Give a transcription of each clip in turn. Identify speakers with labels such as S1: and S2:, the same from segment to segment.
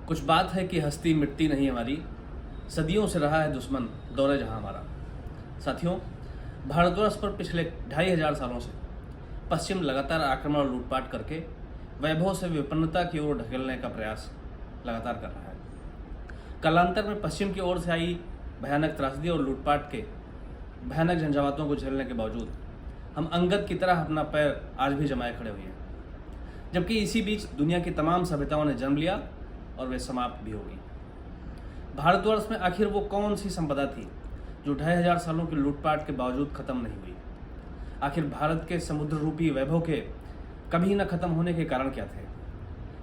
S1: कुछ बात है कि हस्ती मिटती नहीं हमारी, सदियों से रहा है दुश्मन दौरे जहां हमारा। साथियों, भारतवर्ष पर पिछले 2500 सालों से पश्चिम लगातार आक्रमण और लूटपाट करके वैभव से विपन्नता की ओर ढकेलने का प्रयास लगातार कर रहा है। कालांतर में पश्चिम की ओर से आई भयानक त्रासदी और लूटपाट के भयानक झंझावातों को झेलने के बावजूद हम अंगद की तरह अपना पैर आज भी जमाए खड़े हुए हैं, जबकि इसी बीच दुनिया की तमाम सभ्यताओं ने जन्म लिया और वे समाप्त भी हो गई। भारतवर्ष में आखिर वो कौन सी संपदा थी जो 2500 सालों की लूटपाट के बावजूद खत्म नहीं हुई? आखिर भारत के समुद्र रूपी वैभव के कभी न खत्म होने के कारण क्या थे?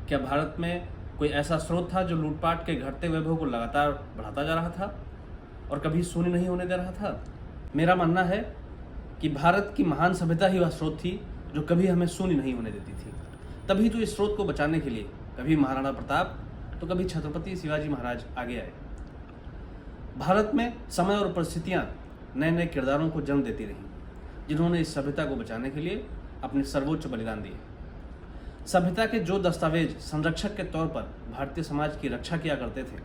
S1: क्या भारत में कोई ऐसा स्रोत था जो लूटपाट के घटते वैभव को लगातार बढ़ाता जा रहा था और कभी शून्य नहीं होने दे रहा था? मेरा मानना है कि भारत की महान सभ्यता ही वह स्रोत थी जो कभी हमें शून्य नहीं होने देती थी। तभी तो इस स्रोत को बचाने के लिए कभी महाराणा प्रताप तो कभी छत्रपति शिवाजी महाराज आगे आए। भारत में समय और परिस्थितियां नए नए किरदारों को जन्म देती रहीं, जिन्होंने इस सभ्यता को बचाने के लिए अपने सर्वोच्च बलिदान दिए। सभ्यता के जो दस्तावेज संरक्षक के तौर पर भारतीय समाज की रक्षा किया करते थे,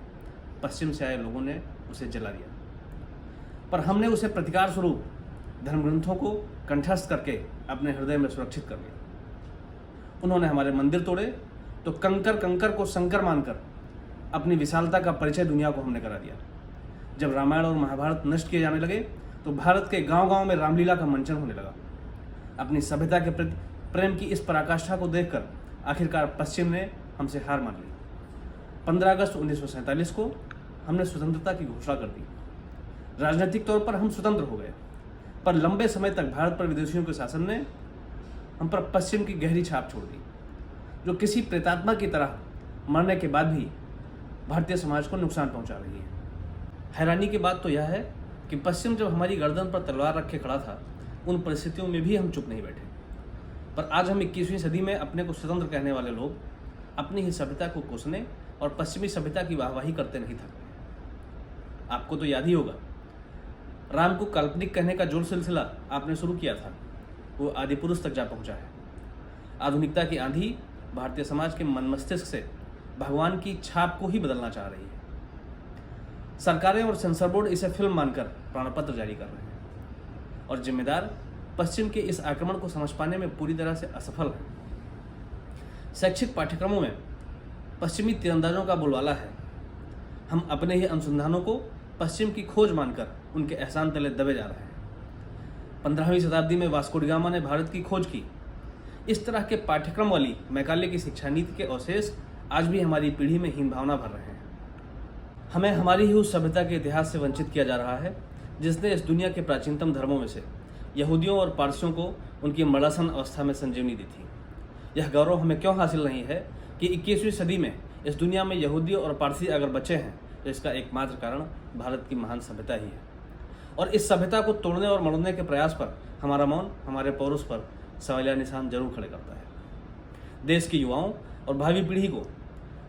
S1: पश्चिम से आए लोगों ने उसे जला दिया। पर हमने उसे प्रतिकार स्वरूप धर्मग्रंथों को कंठस्थ करके अपने हृदय में सुरक्षित कर लिया। उन्होंने हमारे मंदिर तोड़े तो कंकर को शंकर मानकर अपनी विशालता का परिचय दुनिया को हमने करा दिया। जब रामायण और महाभारत नष्ट किए जाने लगे तो भारत के गांव-गांव में रामलीला का मंचन होने लगा। अपनी सभ्यता के प्रति प्रेम की इस पराकाष्ठा को देखकर आखिरकार पश्चिम ने हमसे हार मान ली। 15 अगस्त 1947 को हमने स्वतंत्रता की घोषणा कर दी। राजनीतिक तौर पर हम स्वतंत्र हो गए, पर लंबे समय तक भारत पर विदेशियों के शासन ने हम पर पश्चिम की गहरी छाप छोड़ दी, जो किसी प्रेतात्मा की तरह मरने के बाद भी भारतीय समाज को नुकसान पहुंचा रही है। हैरानी की बात तो यह है कि पश्चिम जब हमारी गर्दन पर तलवार रखे खड़ा था, उन परिस्थितियों में भी हम चुप नहीं बैठे। पर आज हम 21वीं सदी में अपने को स्वतंत्र कहने वाले लोग अपनी ही सभ्यता को कोसने और पश्चिमी सभ्यता की वाहवाही करते नहीं थक रहे। आपको तो याद ही होगा, राम को काल्पनिक कहने का जो सिलसिला आपने शुरू किया था, वो आदि पुरुष तक जा पहुंचा है। आधुनिकता की आंधी भारतीय समाज के मन मस्तिष्क से भगवान की छाप को ही बदलना चाह रही है। सरकारें और सेंसर बोर्ड इसे फिल्म मानकर प्राणपत्र जारी कर रहे हैं और जिम्मेदार पश्चिम के इस आक्रमण को समझ पाने में पूरी तरह से असफल है। शैक्षिक पाठ्यक्रमों में पश्चिमी तीरंदाजों का बोलबाला है। हम अपने ही अनुसंधानों को पश्चिम की खोज मानकर उनके एहसान तले दबे जा रहे हैं। 15वीं शताब्दी में वास्को डी गामा ने भारत की खोज की। इस तरह के पाठ्यक्रम वाली मैकाले की शिक्षा नीति के अवशेष आज भी हमारी पीढ़ी में हीन भावना भर रहे हैं। हमें हमारी ही उस सभ्यता के इतिहास से वंचित किया जा रहा है जिसने इस दुनिया के प्राचीनतम धर्मों में से यहूदियों और पारसियों को उनकी मरणासन अवस्था में संजीवनी दी थी। यह गौरव हमें क्यों हासिल नहीं है कि 21वीं सदी में इस दुनिया में यहूदी और पारसी अगर बचे हैं तो इसका एकमात्र कारण भारत की महान सभ्यता ही है। और इस सभ्यता को तोड़ने और मरोड़ने के प्रयास पर हमारा मौन हमारे पौरुष पर सवालिया निशान जरूर खड़े करता है। देश के युवाओं और भावी पीढ़ी को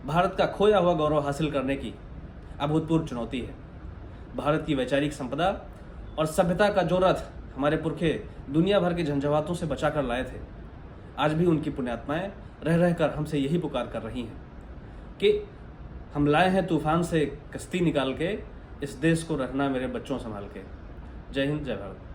S1: भारत का खोया हुआ गौरव हासिल करने की अभूतपूर्व चुनौती है। भारत की वैचारिक संपदा और सभ्यता का जो रथ हमारे पुरखे दुनिया भर के झंझावातों से बचा कर लाए थे, आज भी उनकी पुण्यात्माएं रह रहकर हमसे यही पुकार कर रही हैं कि हम लाए हैं तूफान से कश्ती निकाल के, इस देश को रखना मेरे बच्चों संभाल के। जय हिंद, जय भारत।